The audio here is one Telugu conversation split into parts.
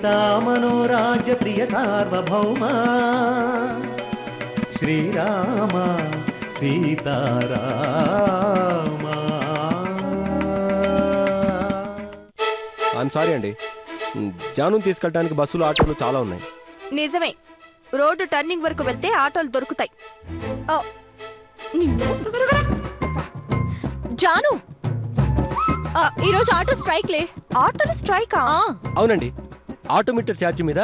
సీతా మనోరాజ్య ప్రియ సార్వభౌమ శ్రీరామ సీతారామ. ఐఎమ్ సారీ అండి, జాను తీసుకెళ్ళడానికి బస్సులు ఆటోలు చాలా ఉన్నాయి. నిజమే, రోడ్డు టర్నింగ్ వరకు వెళ్తే ఆటోలు దొరుకుతాయి. జాను, ఈరోజు ఆటో స్ట్రైక్ లే. ఆటోలు స్ట్రైకా? అవునండి, ఆటోమీటర్ ఛార్జ్ మీద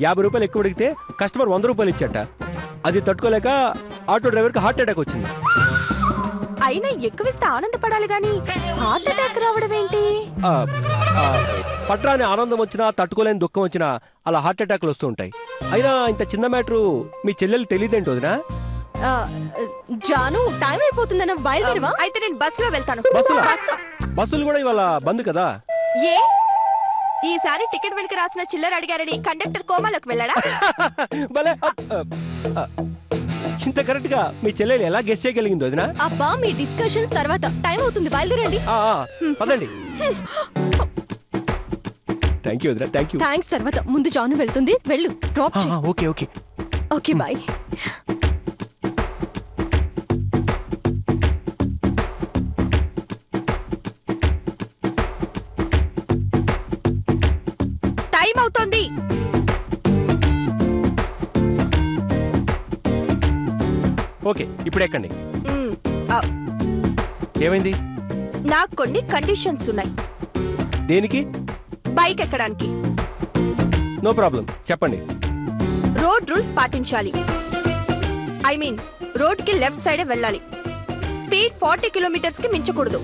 50 రూపాయలు ఎక్కువ అడిగితే కస్టమర్ 100 రూపాయలు ఇచ్చట. అది తట్టుకోలేక ఆటో డ్రైవర్కి హార్ట్ అటాక్ వచ్చింది. అయినా ఎక్కువిస్తే ఆనందపడాలి గాని హార్ట్ అటాక్ రావడం ఏంటి? పట్రాని ఆనందం వచ్చినా తట్టుకోలేని దుఃఖం వచ్చినా అలా హార్ట్ అటాక్లు వస్తూ ఉంటాయి. అయినా ఇంత చిన్న మ్యాటరు మీ చెల్లెలు తెలియదేంటి వదినా? జాను, టైం అయిపోతుందన్న బయలుదేరవా? అయితే నేను బస్సులో వెళ్తాను. బస్సులు కూడా ఇవాళ బంద్ కదా. ఏ ఈసారి టికెట్ వెనక రాసిన చిల్లర అడిగారని కండక్టర్ కోమాలోకి వెళ్ళాడా? భలే, ఇంత కరెక్ట్ గా మీ చెల్లెలు ఎలా గెస్ చేయగలిగింది వదినా? అబ్బా, మీ డిస్కషన్స్ తర్వాత, టైం అవుతుంది, బయలుదేరండి. పదండి. థ్యాంక్ యూ వదినా, థ్యాంక్ యూ. థ్యాంక్స్ తర్వాత, ముందు జాను వెళ్తుంది, వెళ్ళు. డ్రాప్ చేయి. Okay okay okay, bye. Time అవుతోంది. ఓకే, ఇప్పుడు ఎక్కండి. ఏమైంది? నాకు కొన్ని కండిషన్స్ ఉన్నాయి. దేనికి? బైక్ ఎక్కడానికి. నో ప్రాబ్లం, చెప్పండి. రోడ్ రూల్స్ పాటించాలి. ఐ మీన్ రోడ్ కి లెఫ్ట్ సైడే వెళ్ళాలి. స్పీడ్ 40 కిలోమీటర్స్ కి మించకూడదు.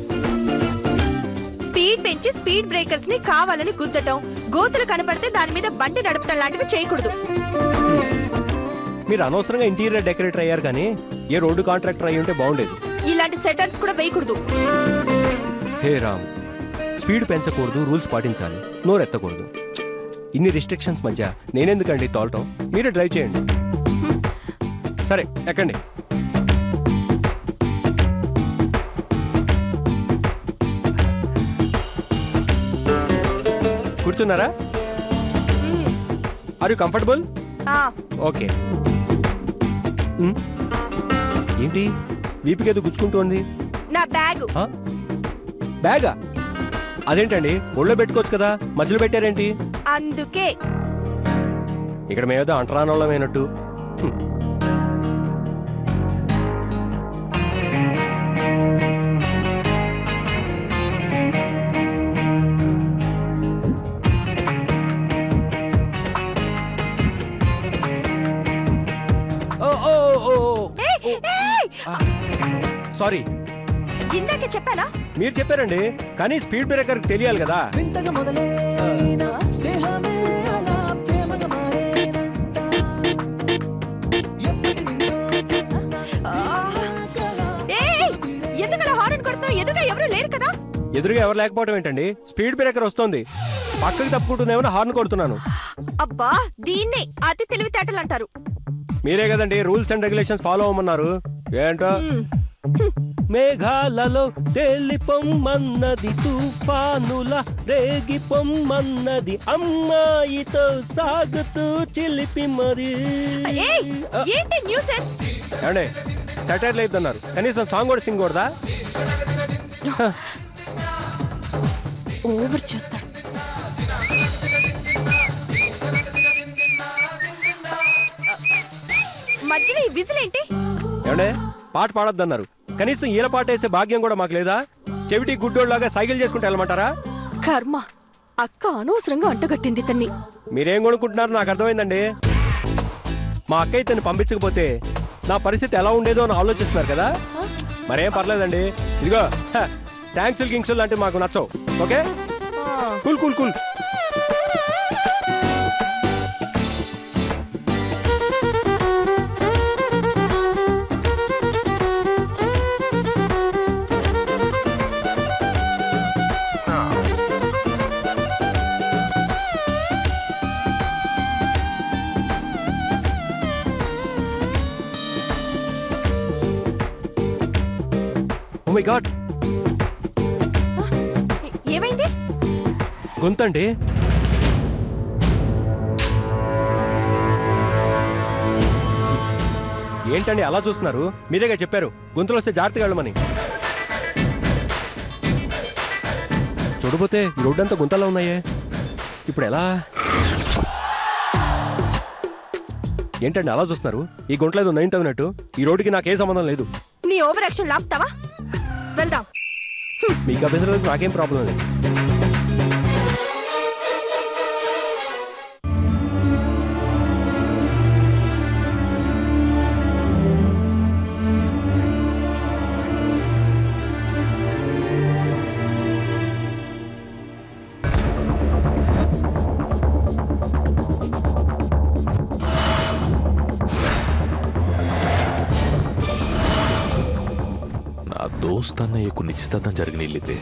స్పీడ్ పెంచి స్పీడ్ బ్రేకర్స్ ని కావాలని గుద్దటం, గోతులు కనపడితే దాని మీద బండి నడపడం లాంటివి చేయకూడదు. మీరు అనవసరంగా ఇంటీరియర్ డెకరేటర్ అయ్యారు కానీ ఏ రోడ్డు కాంట్రాక్టర్ అయ్యి ఉంటే బాగుండేది. ఇలాంటి సెటర్స్ కూడా వేయకూడదు. హే రామ్, స్పీడ్ పెంచకూడదు, రూల్స్ పాటించాలి, నోరెత్తకూడదు. ఇన్ని రిస్ట్రిక్షన్స్ మధ్య నేనెందుకండి తోలటం? మీరే డ్రైవ్ చేయండి. సరే, ఎక్కండి. కూర్చున్నారా? Are you comfortable? ఓకే. ఏంటి వీపుకేదో గుచ్చుకుంటోంది? నా బ్యాగ్. బ్యాగా? అదేంటండి, ఒళ్ళో పెట్టుకోవచ్చు కదా, మధ్యలో పెట్టారేంటి? అందుకే. ఇక్కడ మేమేదో అంటరానోళ్ళమైనట్టు. సారీ, ఇందాకే చెప్పానా? మీరు చెప్పారండి, కానీ స్పీడ్ బ్రేకర్ తెలియాలి కదా. ఎందుకలా హారన్ కొడతావు? ఎదురుగా ఎవరు లేరు కదా? ఎదురుగా ఎవరు లేకపోవడం ఏంటండి? స్పీడ్ బ్రేకర్ వస్తుంది, పక్కకి తప్పుకుంటుందేమో హార్న్ కొడుతున్నాను. అబ్బా, దీన్నే అతి తెలివితేటలు అంటారు. మీరే కదండి రూల్స్ అండ్ రెగ్యులేషన్స్ ఫాలో అవ్వమన్నారు. ఏంటో మేఘాలలో తేలిపొమ్మన్నది, తుఫానుల రేగిపొమ్మన్నది, అమ్మాయితో సాగుతూ చిలిపి మరి. ఏంటి న్యూసెన్స్? ఏమండి, సెటైర్లు అయిద్దన్నారు, కనీసం సాంగ్ కూడా సింగ్ కూడదా? ఓవర్ చేస్తాడు. మధ్యలో ఈ విజిల్ ఏంటి? ఏమండే, పాట పాడొద్దన్నారు, కనీసం ఈల పాట వేసే భాగ్యం కూడా మాకు లేదా? చెవిటి గుడ్డోళ్ళలాగా సైకిల్ చేసుకుంటూ వెళ్ళమంటారా? కర్మ, అక్క అనవసరంగా అంటగట్టింది తన్ని. మీరేం కొనుక్కుంటున్నారు నాకు అర్థమైందండి. మా అక్క ఇతన్ని పంపించకపోతే నా పరిస్థితి ఎలా ఉండేదో అని ఆలోచిస్తున్నారు కదా. మరేం పర్లేదండి, ఇదిగో థ్యాంక్స్ కింగ్స్ లాంటివి మాకు నచ్చవు. Okay, cool cool cool. Oh my God. ఏమైంది? గొంతండి. ఏంటండి అలా చూస్తున్నారు? మీరేగా చెప్పారు గుంతలు వస్తే జాగ్రత్తగా వెళ్ళమని. చూడబోతే ఈ రోడ్డు అంతా గుంతల్లో ఉన్నాయే, ఇప్పుడు ఎలా? ఏంటండి అలా చూస్తున్నారు? ఈ గుంటలో ఏదో నయం తగినట్టు. ఈ రోడ్డుకి నాకేం సంబంధం లేదు. నీ ఓవర్ యాక్షన్ లాపుతావా? వెళ్దాం. మీకు అభ్యంతరం లేదు, నాకేం ప్రాబ్లం లేదు. దోస్త్ అన్నయ్యకు నిశ్చితార్థం జరిగిన ఇల్లితే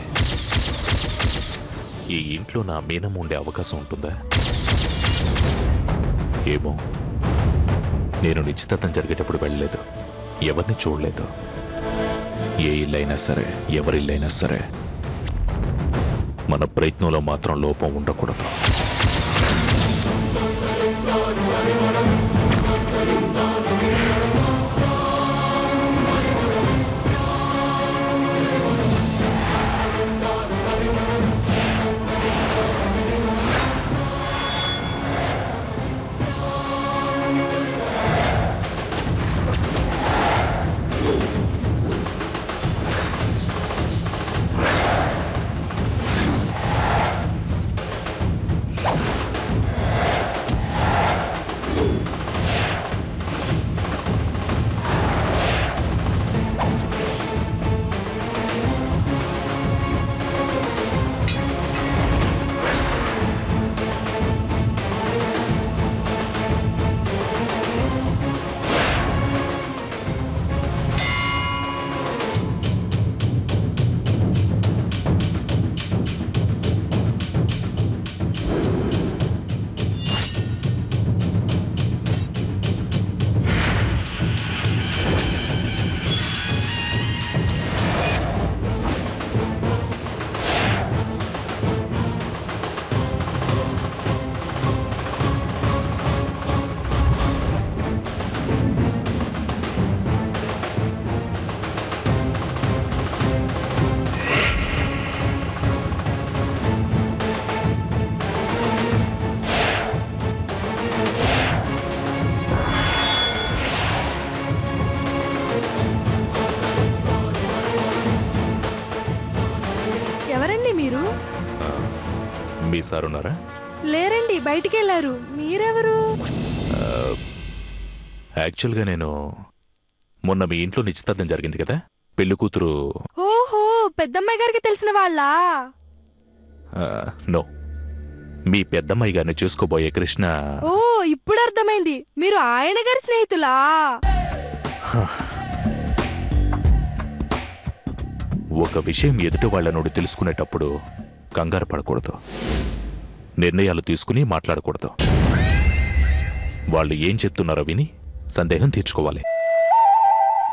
ఈ ఇంట్లో నా మీనమ్మ ఉండే అవకాశం ఉంటుందా? ఏమో. నేను నిశ్చితార్థం జరిగేటప్పుడు వెళ్ళలేదు, ఎవరిని చూడలేదు. ఏ ఇల్లైనా సరే, ఎవరిల్లైనా సరే, మన ప్రయత్నంలో మాత్రం లోపం ఉండకూడదు. మీ సార్ ఉన్నారా? లేరండి, బయటికి వెళ్ళారు. మీరెవరు? యాక్చువల్గా నేను మొన్న మీ ఇంట్లో నిశ్చితార్థం జరిగింది కదా, పెళ్లి కూతురు. ఓహో, పెద్దమ్మాయి గారికి తెలిసిన వాళ్ళా? నో, మీ పెద్దమ్మాయి గారిని చూసుకోబోయే కృష్ణ. ఓ, ఇప్పుడు అర్థమైంది, మీరు ఆయన గారి స్నేహితులా? ఒక విషయం ఎదుటి వాళ్ళ నుండి తెలుసుకునేటప్పుడు కంగారు పడకూడదు, నిర్ణయాలు తీసుకుని మాట్లాడకూడదు. వాళ్ళు ఏం చెప్తున్నారో విని సందేహం తీర్చుకోవాలి.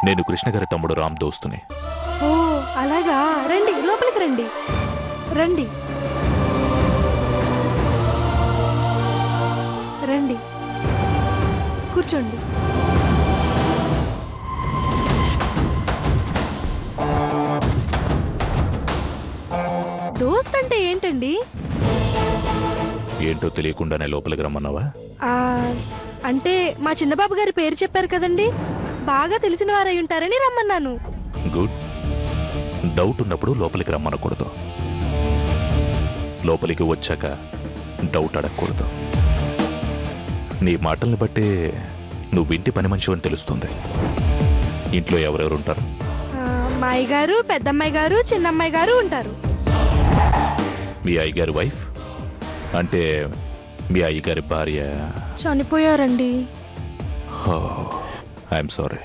నేను కృష్ణ గారి తమ్ముడు రామ్ దోస్తుని. ఓ అలాగా, రండి లోపలికి రండి. రండి రండి, కూర్చోండి. దోస్త్ అంటే ఏంటండి? ఏంటో తెలియకుండానే లోపలికి రమ్మన్నావా? అంటే మా చిన్నబాబు గారి పేరు చెప్పారు కదండి, బాగా తెలిసిన వారై ఉంటారని రమ్మన్నాను. గుడ్. డౌట్ ఉన్నప్పుడు లోపలికి రమ్మనకూడదు, లోపలికి వచ్చాక డౌట్ అడగకూడదు. నీ మాటల్ని బట్టి నువ్వు ఇంటి పని మనిషి అని తెలుస్తుంది. ఇంట్లో ఎవరెవరు ఉంటారు? మా అయ్యగారు, పెద్దమ్మాయి గారు, చిన్నమ్మాయి గారు ఉంటారు. మీ అయ్యగారి వైఫ్ అంటే మీ అయ్యగారి భార్య చనిపోయారండి. I'm sorry.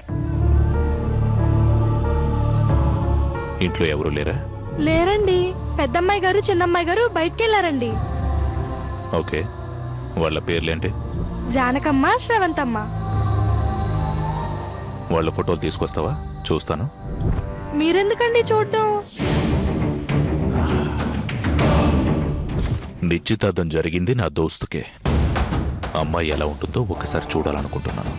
ఇంట్లో ఎవరు లేరా? లేరండి, పెద్దమ్మాయి గారు, చిన్నమ్మాయి గారు బయటికి వెళ్ళారండి. ఓకే, వాళ్ళ పేర్లేంటి? జానకమ్మ, శ్రవంతమ్మ. వాళ్ళ ఫోటోలు తీసుకొస్తావా? చూస్తాను. మీరెందుకండి చూడటం? నిశ్చితార్థం జరిగింది నా దోస్తుకే. అమ్మాయి ఎలా ఉంటుందో ఒకసారి చూడాలనుకుంటున్నాను.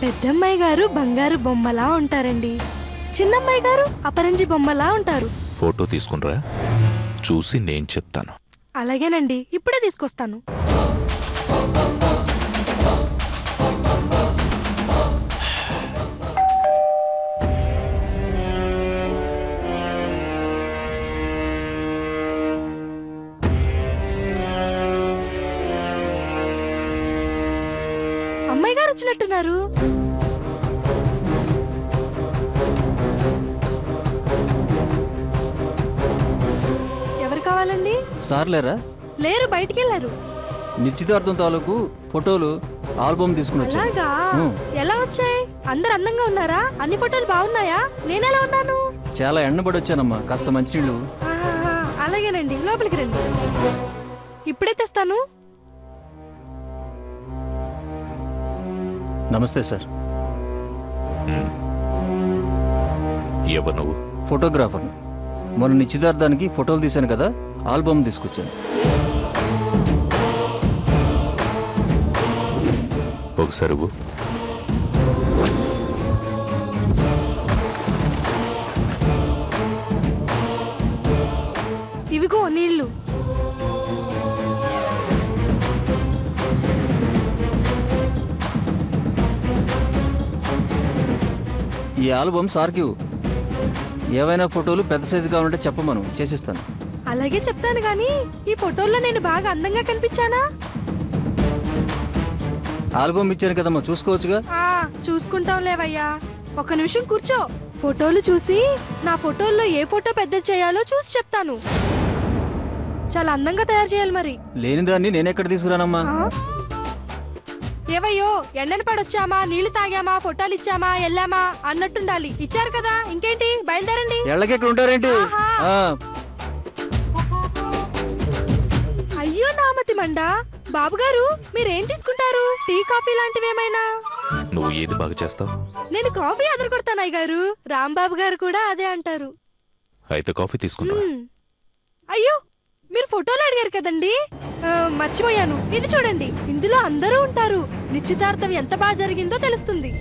పెద్దమ్మాయి గారు బంగారు బొమ్మలా ఉంటారండి, చిన్నమ్మాయి గారు అపరంజి బొమ్మలా ఉంటారు. ఫోటో తీసుకునిరా, చూసి నేను చెప్తాను. అలాగేనండి, ఇప్పుడే తీసుకొస్తాను. అమ్మాయి గారు వచ్చినట్టున్నారు. ఎవరు కావాలండి? సార్ లేరా? లేరు, బయటికి వెళ్ళారు. నిశ్చితార్థం తాలూకు ఫోటోలు ఆల్బమ్ తీసుకుని వచ్చా. అలాగా? ఎలా వచ్చాయి? అందరు అందంగా ఉన్నారా? అన్ని ఫోటోలు బాగున్నాయా? నేనెలా ఉన్నాను? చాలా ఎండబడి వచ్చానమ్మా, కాస్త మంచినీళ్ళు. ఆహాహా, అలాగేనండి, లోపలికి రండి. ఇప్పుడే తెస్తాను. నమస్తే సార్. ఎవరు నువ్వు? ఫోటోగ్రాఫర్. మొన్న నిశ్చితార్థానికి ఫోటోలు తీశాను కదా, ఆల్బమ్ తీసుకొచ్చాను. ఒకసారి ఇవిగో నీళ్లు. ఈ ఆల్బమ్ సార్కి ఏవైనా ఫోటోలు పెద్ద సైజు కావాలంటే చెప్పమను, చేసిస్తాను. అలాగే చెప్తాను గానీ, ఈ ఫోటోల్లో నేను బాగా అందంగా కనిపించానా? ఆల్బమ్ ఇచ్చాను కదమ్మా, చూసుకోవచ్చుగా. చూసుకుంటాం లేవయ్యా, ఒక్క నిమిషం కూర్చో. ఫోటోలు చూసి నా ఫోటోల్లో ఏ ఫోటో పెద్ద చేయాలో చూసి చెప్తాను. చాలా అందంగా తయారు చేయాలి మరి. లేని దాన్ని నేనెక్కడ తీసుకురానమ్మా. ఏవయ్యో, ఎండను పడొచ్చామా, నీళ్లు తాగామా, ఫోటోలు ఇచ్చామా, వెళ్ళామా అన్నట్టుండాలి. ఇచ్చారు కదా, ఇంకేంటి, బయలుదేరండి. ఎళ్ళకెక్కడ ఉంటారేంటి? అయ్యో నామతి మండా, బాబుగారు మీరేం తీసుకుంటారు? టీ, కాఫీ లాంటివేమైనా? నువ్వు ఏది బాగా చేస్తావు? నేను కాఫీ అదరగొడతాను అయ్యగారు. రాంబాబు గారు కూడా అదే అంటారు. అయితే కాఫీ తీసుకున్నా. అయ్యో, మీరు ఫోటోలు అడిగారు కదండి, మర్చిపోయాను. ఇది చూడండి, ఇందులో అందరూ ఉంటారు. నిశ్చితార్థం ఎంత బాగా జరిగిందో తెలుస్తుంది.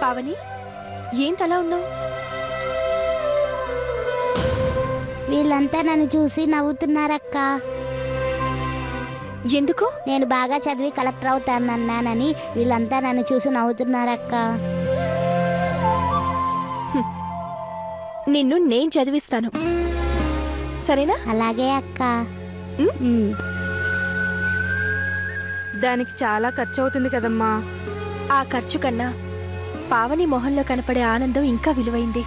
పావని, ఏంటలా ఉన్నావు? వీళ్ళంతా నన్ను చూసి నవ్వుతున్నారక్క. ఎందుకు? నేను బాగా చదివి కలెక్టర్ అవుతానన్నానని వీళ్ళంతా నన్ను చూసి నవ్వుతున్నారక్క. నిన్ను నేను చదివిస్తాను, సరేనా? అలాగే అక్క. దానికి చాలా ఖర్చు అవుతుంది కదమ్మా. ఆ ఖర్చు కన్నా పావని మొహంలో కనపడే ఆనందం ఇంకా విలువైంది.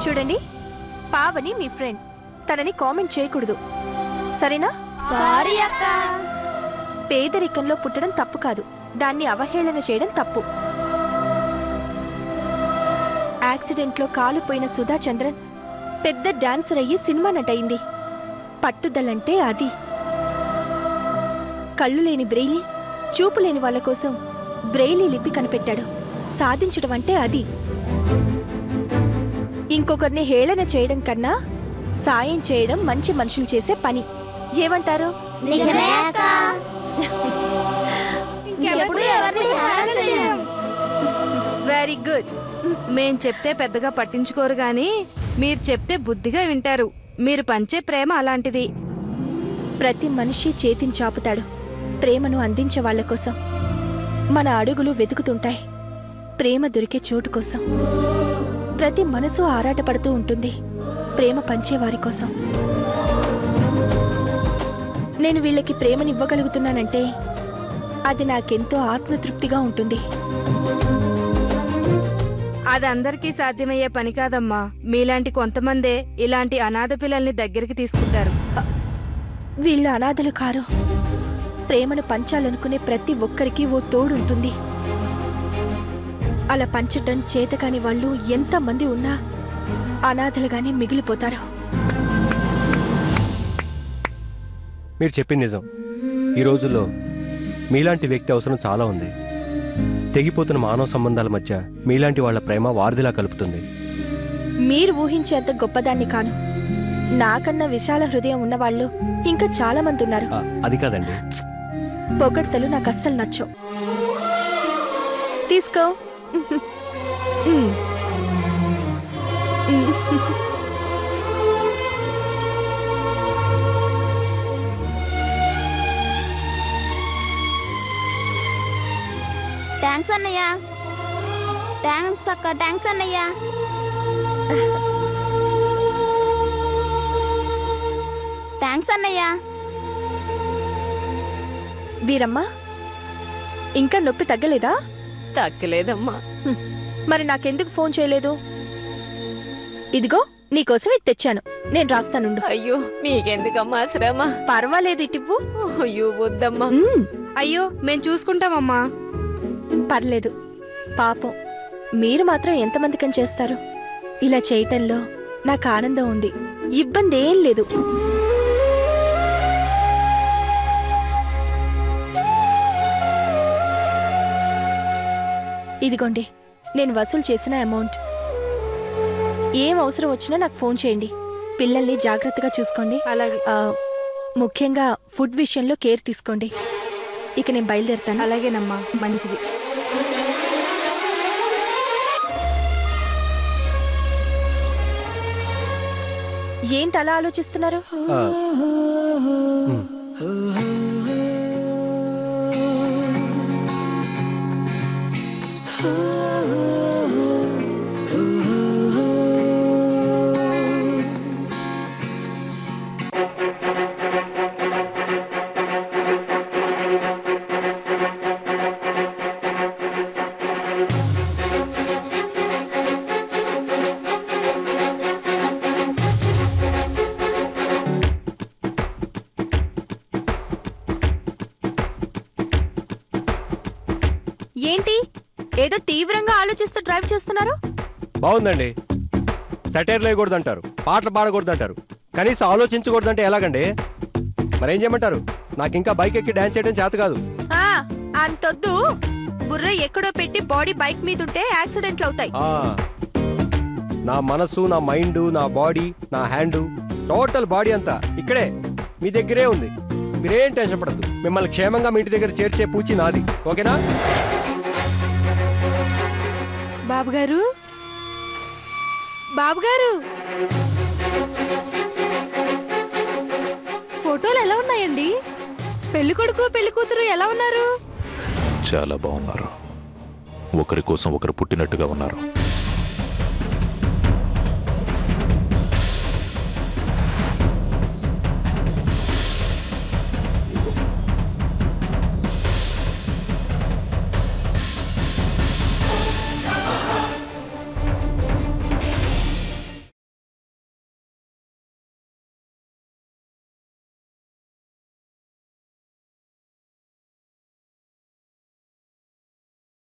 చూడండి, పావని మీ ఫ్రెండ్, తనని కామెంట్ చేయకూడదు, సరేనా? సారీ అక్క. పేదరికంలో పుట్టడం తప్పు కాదు, దాన్ని అవహేళన చేయడం తప్పు. యాక్సిడెంట్లో కాలుపోయిన సుధా చంద్రన్ పెద్ద డాన్సర్ అయ్యి సినిమా నటయింది. పట్టుదలంటే అది. కళ్ళు లేని బ్రెయిలీ, చూపు లేని వాళ్ళ కోసం బ్రెయిలీ లిపి కనిపెట్టాడు. సాధించడం అంటే అది. ఇంకొకరిని హేళన చేయడం కన్నా సాయం చేయడం మంచి మనుషులు చేసే పని. ఏమంటారు? నిజమే అక్క. ఇంకెప్పుడు ఎవరిని హేళన చేయం. Very good. మేం చెప్తే పెద్దగా పట్టించుకోరు గాని మీరు చెప్తే బుద్ధిగా వింటారు. మీరు పంచే ప్రేమ అలాంటిది. ప్రతి మనిషి చేతిని చాపుతాడు ప్రేమను అందించే వాళ్ళ కోసం. మన అడుగులు వెతుకుతుంటాయి ప్రేమ దొరికే చోటు కోసం. ప్రతి మనసు ఆరాటపడుతూ ఉంటుంది ప్రేమ పంచేవారి కోసం. నేను వీళ్ళకి ప్రేమనివ్వగలుగుతున్నానంటే అది నాకెంతో ఆత్మతృప్తిగా ఉంటుంది. అది అందరికీ సాధ్యమయ్యే పని కాదమ్మా. మీలాంటి కొంతమందే ఇలాంటి అనాథ పిల్లల్ని దగ్గరికి తీసుకుంటారు. వీళ్ళు అనాథలు కారు. ప్రేమను పంచాలనుకునే ప్రతి ఒక్కరికి ఓ తోడు ఉంటుంది. అలా పంచటం చేతకాని వాళ్ళు ఎంతమంది ఉన్నా అనాథలుగానే మిగిలిపోతారు. మీరు చెప్పింది నిజం. ఈ రోజుల్లో మీలాంటి వ్యక్తి అవసరం చాలా ఉంది. తెగిపోతున్న మానవ సంబంధాల మధ్య మీలాంటి వాళ్ళ ప్రేమ వారధిలా కలుపుతుంది. మీరు ఊహించేంత గొప్పదాన్ని కాను. నాకన్నా విశాల హృదయం ఉన్నవాళ్ళు ఇంకా చాలా మంది ఉన్నారు. అది కాదండి. పొగడ్తలు నాకు అస్సలు నచ్చవు. తీసుకో. థ్యాంక్స్ అన్నయ్య. థ్యాంక్స్ అక్క. థ్యాంక్స్ అన్నయ్య. థ్యాంక్స్ అన్నయ్య. వీరమ్మ, ఇంకా నొప్పి తగ్గలేదా? తగ్గలేదమ్మా. మరి నాకెందుకు ఫోన్ చేయలేదు? ఇదిగో నీకోసం ఇది తెచ్చాను, నేను రాస్తానుండు. అయ్యో మీకెందుకమ్మా శ్రమ? పర్వాలేదు, ఇటివ్వు. అయ్యో వద్దమ్మా. అయ్యో మేం చూసుకుంటామమ్మా. పర్లేదు. పాపం మీరు మాత్రం ఎంతమందికని చేస్తారు. ఇలా చేయటంలో నాకు ఆనందం ఉంది. ఇబ్బంది ఏం లేదు. ఇదిగోండి నేను వసూలు చేసిన అమౌంట్. ఏం అవసరం వచ్చినా నాకు ఫోన్ చేయండి. పిల్లల్ని జాగ్రత్తగా చూసుకోండి. అలాగే. ముఖ్యంగా ఫుడ్ విషయంలో కేర్ తీసుకోండి. ఇక నేను బయలుదేరుతాను. అలాగేనమ్మా, మంచిది. ఏంటి అలా ఆలోచిస్తున్నారు? ఏంటి ఏదో తీవ్రంగా ఆలోచిస్తూ డ్రైవ్ చేస్తున్నారు? బాగుందండి. సెటైర్లు వేయకూడదంటారు, పాటలు పాడకూడదంటారు, కనీసం ఆలోచించకూడదంటే ఎలాగండి? మరేం చేయమంటారు? నాకు ఇంకా బైక్ ఎక్కి డాన్స్ చేయడం చేత కాదు. అంతొద్దు. బుర్ర ఎక్కడో పెట్టి బాడీ బైక్ మీద ఉంటే యాక్సిడెంట్లు అవుతాయి. నా మనసు, నా మైండ్, నా బాడీ, నా హ్యాండ్, టోటల్ బాడీ అంతా ఇక్కడే మీ దగ్గరే ఉంది. మీరేం టెన్షన్ పడద్దు. మిమ్మల్ని క్షేమంగా మీ ఇంటి దగ్గర చేర్చే పూచి నాది. ఓకేనా? బాబుగారు, బాబుగారు, ఫోటోలు ఎలా ఉన్నాయండి? పెళ్లి కొడుకు పెళ్లి కూతురు ఎలా ఉన్నారు? చాలా బాగున్నారు. ఒకరి కోసం ఒకరు పుట్టినట్టుగా ఉన్నారు.